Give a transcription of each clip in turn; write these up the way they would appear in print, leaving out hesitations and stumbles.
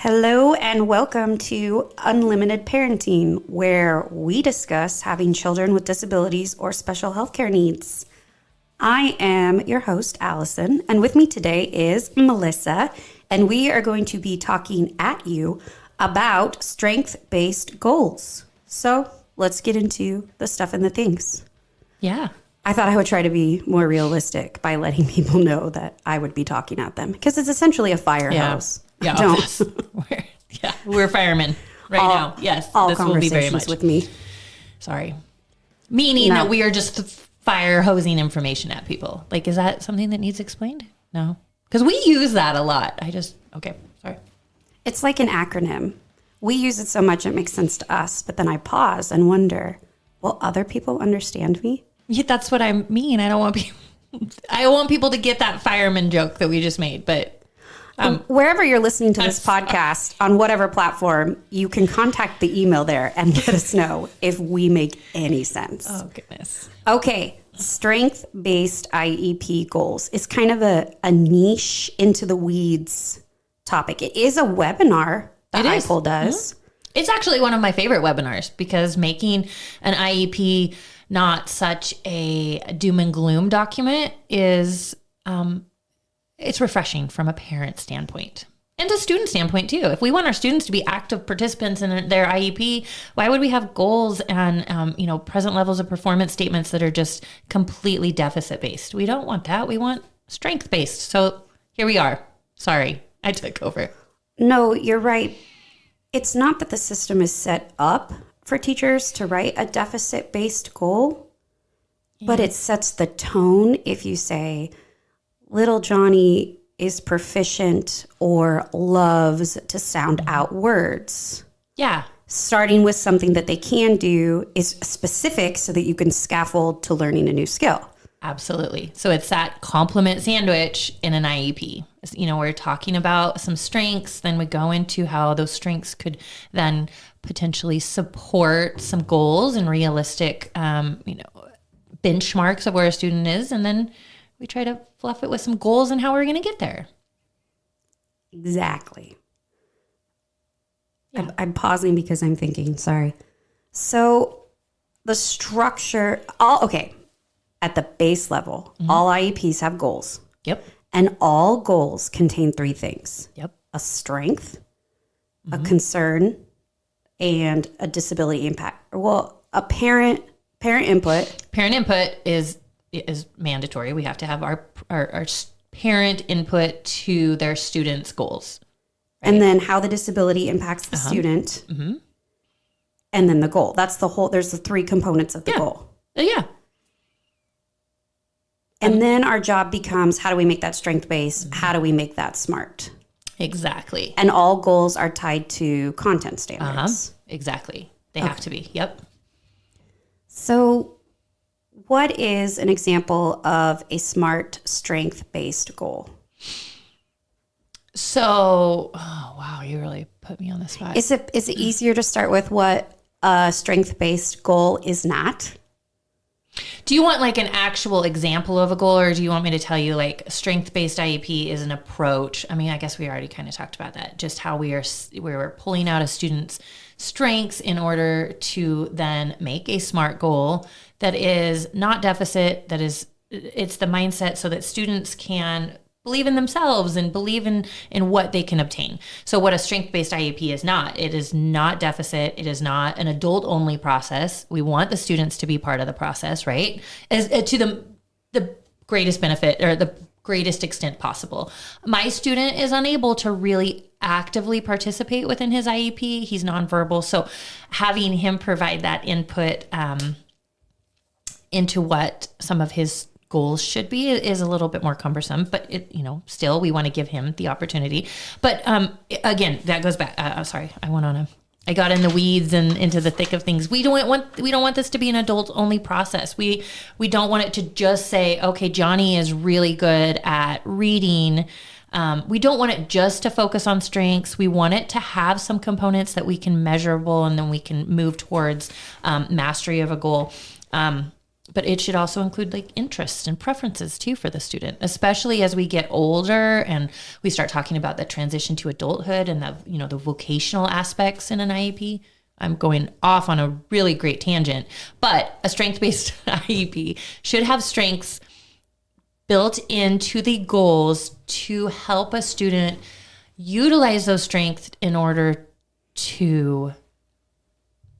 Hello and welcome to Unlimited Parenting, where we discuss having children with disabilities or special healthcare needs. I am your host, Allison, and with me today is Melissa, and we are going to be talking at you about strength-based goals. So let's get into the stuff and the things. Yeah. I thought I would try to be more realistic by letting people know that I would be talking at them because it's essentially a fire hose. Yeah. We're firemen now. Yes. All this will be very conversations much with me. Sorry. Meaning that we are just fire hosing information at people. Like, is that something that needs explained? No. Because we use that a lot. Okay. Sorry. It's like an acronym. We use it so much it makes sense to us, but then I pause and wonder, will other people understand me? Yeah, that's what I mean. I don't want people to get that fireman joke that we just made, but wherever you're listening to this podcast, on whatever platform, you can contact the email there and let us know if we make any sense. Oh, goodness. Okay. Strength-based IEP goals is kind of a niche into the weeds topic. It is a webinar that IPOL does. Mm-hmm. It's actually one of my favorite webinars because making an IEP not such a doom and gloom document is it's refreshing from a parent standpoint and a student standpoint too. If we want our students to be active participants in their IEP, why would we have goals and present levels of performance statements that are just completely deficit based? We don't want that. We want strength based. So here we are. Sorry, I took over. No, you're right. It's not that the system is set up for teachers to write a deficit-based goal, but it sets the tone if you say, little Johnny is proficient or loves to sound out words. Yeah. Starting with something that they can do is specific so that you can scaffold to learning a new skill. Absolutely. So it's that complement sandwich in an IEP. We're talking about some strengths, then we go into how those strengths could then potentially support some goals and realistic, benchmarks of where a student is. And then we try to fluff it with some goals and how we're going to get there. Exactly. Yeah. I'm pausing because I'm thinking, sorry. So the structure, at the base level, all IEPs have goals. Yep. And all goals contain three things. Yep. A strength, a concern, and a disability impact. Well, a parent input. Parent input is mandatory. We have to have our parent input to their students' goals. Right? And then how the disability impacts the student. Mm-hmm. And then the goal. That's there's the three components of the goal. Yeah. And then our job becomes, how do we make that strength-based? How do we make that smart? Exactly. And all goals are tied to content standards. Exactly. They have to be. Yep. So what is an example of a SMART strength-based goal? So, wow, you really put me on the spot. Is it easier to start with what a strength-based goal is not? Do you want like an actual example of a goal, or do you want me to tell you like strength-based IEP is an approach? I mean, I guess we already kind of talked about that, just how we're pulling out a student's strengths in order to then make a SMART goal that is not deficit, it's the mindset so that students can believe in themselves and believe in what they can obtain. So what a strength-based IEP is not, it is not deficit. It is not an adult-only process. We want the students to be part of the process, right? To the greatest benefit or the greatest extent possible. My student is unable to really actively participate within his IEP. He's nonverbal. So having him provide that input into what some of his goals should be is a little bit more cumbersome, but still we want to give him the opportunity. But again, that goes back. Sorry, I got in the weeds and into the thick of things. We don't want this to be an adult only process. We don't want it to just say, okay, Johnny is really good at reading. We don't want it just to focus on strengths. We want it to have some components that we can measurable, and then we can move towards mastery of a goal. But it should also include like interests and preferences too for the student, especially as we get older and we start talking about the transition to adulthood and the vocational aspects in an IEP. I'm going off on a really great tangent, but a strength-based IEP should have strengths built into the goals to help a student utilize those strengths in order to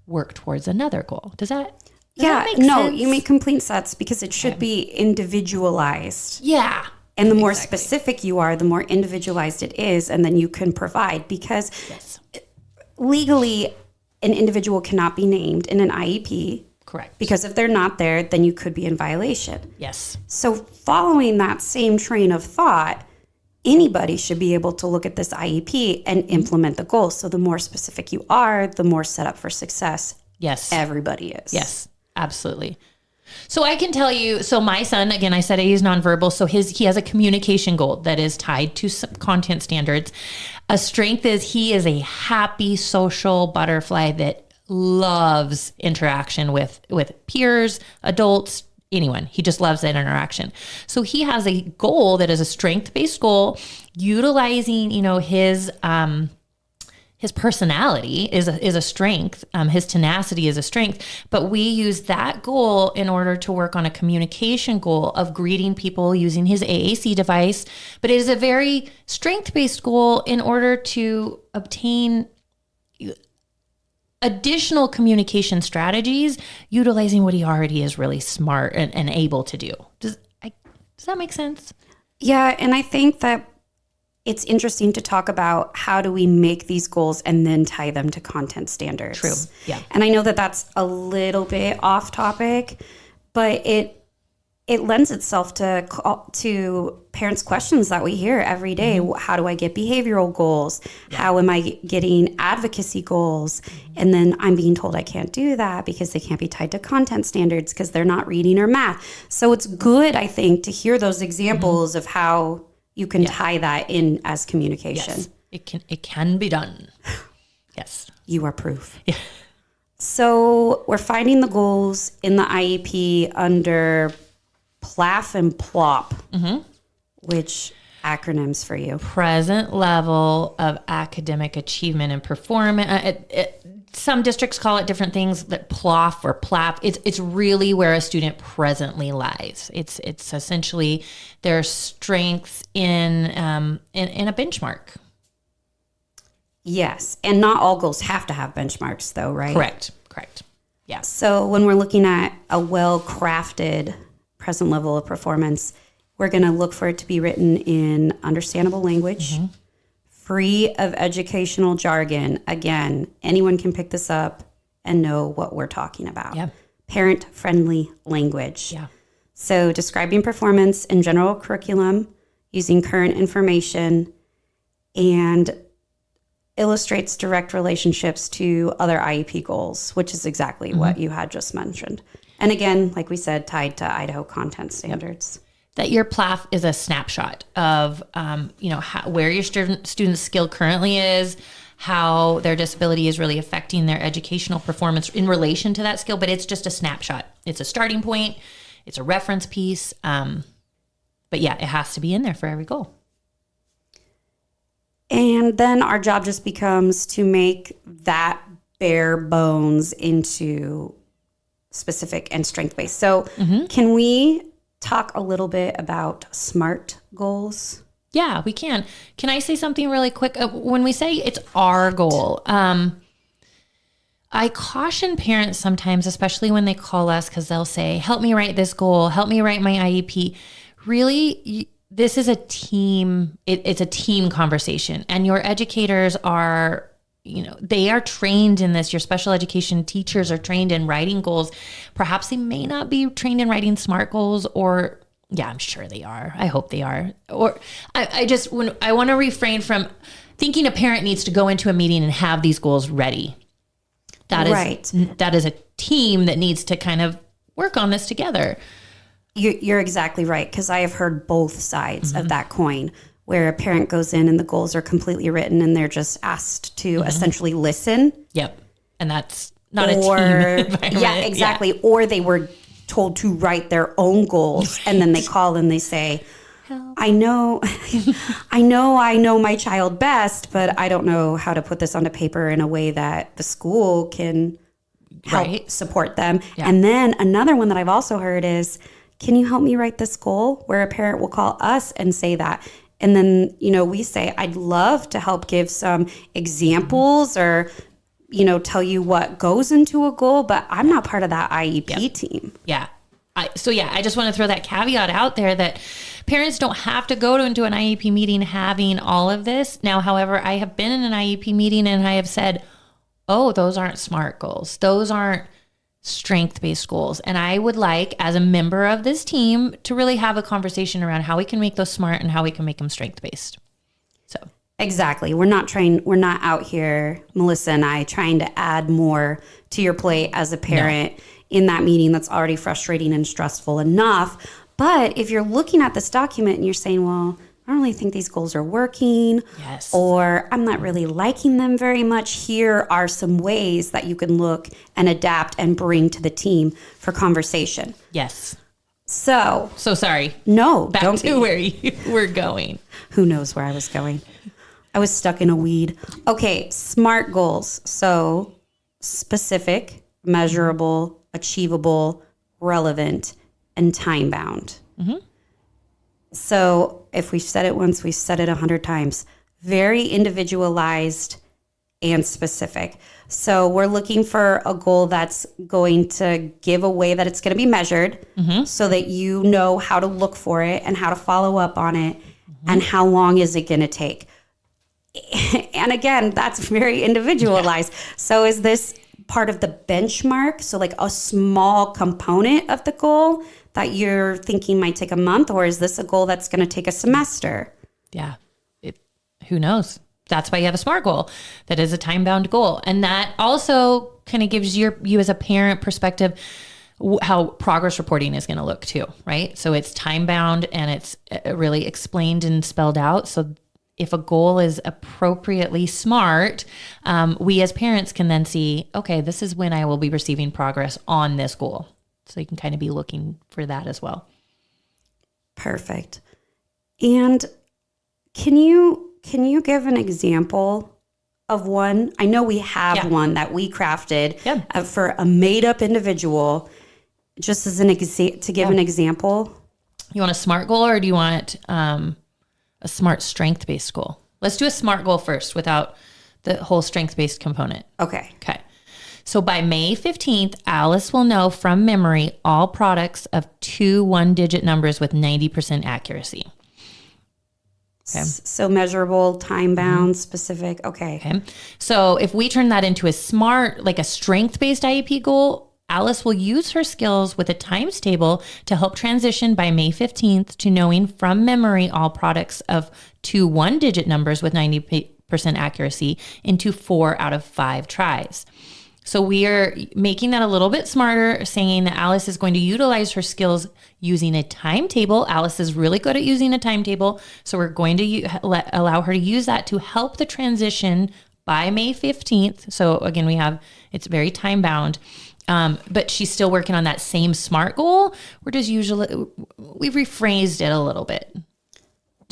work towards another goal. Does that make sense? You make complete sense because it should be individualized. Yeah. And the more specific you are, the more individualized it is, and then you can provide because legally an individual cannot be named in an IEP. Correct. Because if they're not there, then you could be in violation. Yes. So following that same train of thought, anybody should be able to look at this IEP and implement the goals. So the more specific you are, the more set up for success. Yes. Everybody is. Yes, absolutely. So I can tell you, so my son, again, I said he's nonverbal. So he has a communication goal that is tied to some content standards. A strength is he is a happy social butterfly that loves interaction with peers, adults, anyone. He just loves that interaction. So he has a goal that is a strength-based goal, utilizing, his personality is a strength. His tenacity is a strength, but we use that goal in order to work on a communication goal of greeting people using his AAC device. But it is a very strength-based goal in order to obtain additional communication strategies, utilizing what he already is really smart and able to do. Does that make sense? Yeah, and I think that it's interesting to talk about how do we make these goals and then tie them to content standards. True. Yeah. And I know that that's a little bit off topic, but it lends itself to parents' questions that we hear every day. Mm-hmm. How do I get behavioral goals? Yeah. How am I getting advocacy goals? And then I'm being told I can't do that because they can't be tied to content standards because they're not reading or math. So it's good, I think, to hear those examples of how you can tie that in as communication. Yes, it can be done. Yes. You are proof. Yeah. So we're finding the goals in the IEP under PLAF and PLOP, which acronyms for you? Present level of academic achievement and performance. Some districts call it different things, that PLOF or PLAP. It's really where a student presently lies. It's essentially their strengths in a benchmark. Yes, and not all goals have to have benchmarks, though, right? Correct. Yeah. So when we're looking at a well-crafted present level of performance, we're going to look for it to be written in understandable language, free of educational jargon. Again, anyone can pick this up and know what we're talking about. Yeah. Parent-friendly language. Yeah. So describing performance in general curriculum using current information and illustrates direct relationships to other IEP goals, which is exactly what you had just mentioned. And again, like we said, tied to Idaho content standards. That your PLAF is a snapshot of, where your student's skill currently is, how their disability is really affecting their educational performance in relation to that skill. But it's just a snapshot. It's a starting point. It's a reference piece. But yeah, it has to be in there for every goal. And then our job just becomes to make that bare bones into specific and strength-based. So can we talk a little bit about SMART goals? Yeah, we can. Can I say something really quick? When we say it's our goal, I caution parents sometimes, especially when they call us, because they'll say, help me write this goal, help me write my IEP. Really, this is a team. It's a team conversation, and your educators are, they are trained in this. Your special education teachers are trained in writing goals. Perhaps they may not be trained in writing SMART goals, or yeah, I'm sure they are. I hope they are. Or I want to refrain from thinking a parent needs to go into a meeting and have these goals ready. That is a team that needs to kind of work on this together. You're exactly right, because I have heard both sides of that coin, where a parent goes in and the goals are completely written and they're just asked to essentially listen. Yep. And that's not a team environment. Yeah, exactly. Yeah. Or they were told to write their own goals. And then they call and they say, I know my child best, but I don't know how to put this onto paper in a way that the school can help support them. Yeah. And then another one that I've also heard is, can you help me write this goal? Where a parent will call us and say that. And then, we say, I'd love to help give some examples or, tell you what goes into a goal, but I'm not part of that IEP team. Yeah. I just want to throw that caveat out there that parents don't have to go into an IEP meeting having all of this. Now, however, I have been in an IEP meeting and I have said, oh, those aren't SMART goals. Those aren't strength-based goals. And I would like, as a member of this team, to really have a conversation around how we can make those SMART and how we can make them strength-based. So exactly. We're not out here, Melissa and I, trying to add more to your plate as a parent in that meeting that's already frustrating and stressful enough. But if you're looking at this document and you're saying, well, I don't really think these goals are working, or I'm not really liking them very much, here are some ways that you can look and adapt and bring to the team for conversation. Yes. So sorry. No, back to where you were going. Who knows where I was going? I was stuck in a weed. Okay, SMART goals. So specific, measurable, achievable, relevant, and time-bound. Mm-hmm. So if we've said it once, we've said it 100 times. Very individualized and specific. So we're looking for a goal that's going to give a way that it's going to be measured so that you know how to look for it and how to follow up on it and how long is it going to take. And again, that's very individualized. Yeah. So is this part of the benchmark? So like a small component of the goal that you're thinking might take a month, or is this a goal that's going to take a semester? Yeah. Who knows? That's why you have a SMART goal. That is a time-bound goal. And that also kind of gives you as a parent perspective how progress reporting is going to look too, right? So it's time-bound and it's really explained and spelled out. So if a goal is appropriately SMART, we as parents can then see, okay, this is when I will be receiving progress on this goal. So you can kind of be looking for that as well. Perfect. And can you give an example of one? I know we have one that we crafted for a made-up individual, just as to give an example. You want a SMART goal, or do you want a SMART strength-based goal? Let's do a SMART goal first without the whole strength-based component. Okay. So by May 15th, Alice will know from memory all products of 2 one-digit numbers with 90% accuracy. Okay. So measurable, time-bound, specific. Okay. So if we turn that into a SMART, like a strength-based IEP goal, Alice will use her skills with a times table to help transition by May 15th to knowing from memory all products of 2 one-digit numbers with 90% accuracy into 4 out of 5 tries. So we are making that a little bit smarter, saying that Alice is going to utilize her skills using a timetable. Alice is really good at using a timetable. So we're going to allow her to use that to help the transition by May 15th. So again, it's very time bound. But she's still working on that same SMART goal. We've rephrased it a little bit.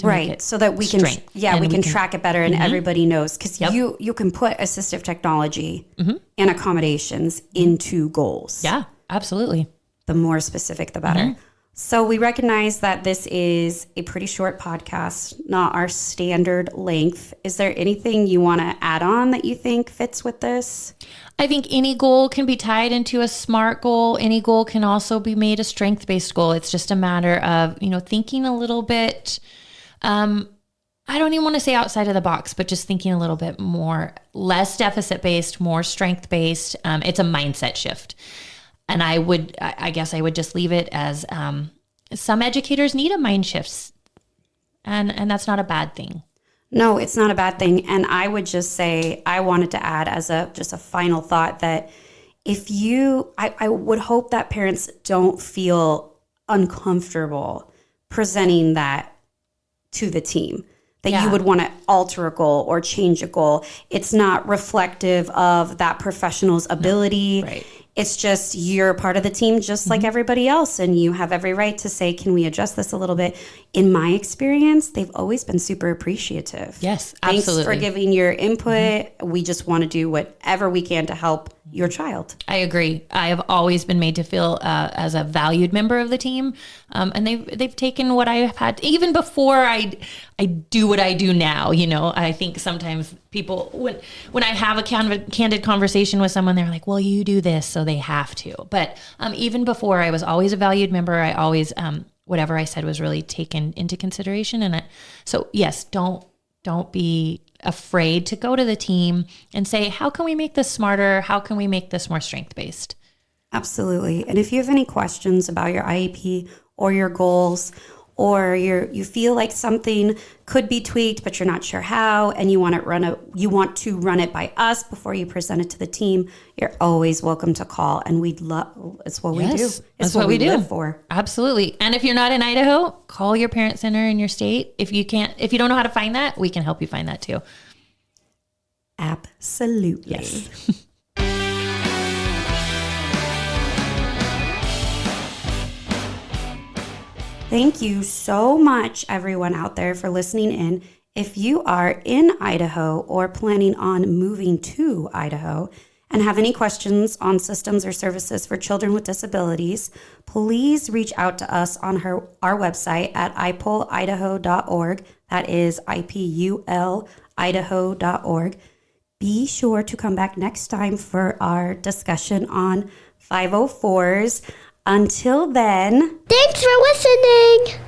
Right. So that we can, we can track it better and everybody knows. Because you can put assistive technology and accommodations into goals. Yeah, absolutely. The more specific, the better. So we recognize that this is a pretty short podcast, not our standard length. Is there anything you want to add on that you think fits with this? I think any goal can be tied into a SMART goal. Any goal can also be made a strength-based goal. It's just a matter of, thinking a little bit, I don't even want to say outside of the box, but just thinking a little bit more, less deficit-based, more strength-based. It's a mindset shift. And I guess I would just leave it as some educators need a mind shift, and that's not a bad thing. No, it's not a bad thing. And I would just say, I wanted to add as just a final thought that I would hope that parents don't feel uncomfortable presenting that to the team, that you would want to alter a goal or change a goal. It's not reflective of that professional's ability. Right. It's just you're a part of the team just like everybody else, and you have every right to say, can we adjust this a little bit? In my experience, they've always been super appreciative. Yes, Thanks absolutely. for giving your input. We just want to do whatever we can to help your child. I agree. I have always been made to feel as a valued member of the team, and they've taken what I have had even before I do what I do now. You know, I think sometimes people when I have a candid conversation with someone, they're like, "Well, you do this, so they have to." But even before, I was always a valued member. I always whatever I said was really taken into consideration, and so yes, don't be afraid to go to the team and say, how can we make this smarter? How can we make this more strength-based? Absolutely. And if you have any questions about your IEP or your goals, or you feel like something could be tweaked, but you're not sure how, and you want to run it by us before you present it to the team, you're always welcome to call. And it's what we do. It's what we live for. Absolutely. And if you're not in Idaho, call your parent center in your state. If you don't know how to find that, we can help you find that too. Absolutely. Yes. Thank you so much, everyone out there, for listening in. If you are in Idaho or planning on moving to Idaho and have any questions on systems or services for children with disabilities, please reach out to us on our website at ipulidaho.org. That is IPUL Idaho.org. Be sure to come back next time for our discussion on 504s. Until then, thanks for listening.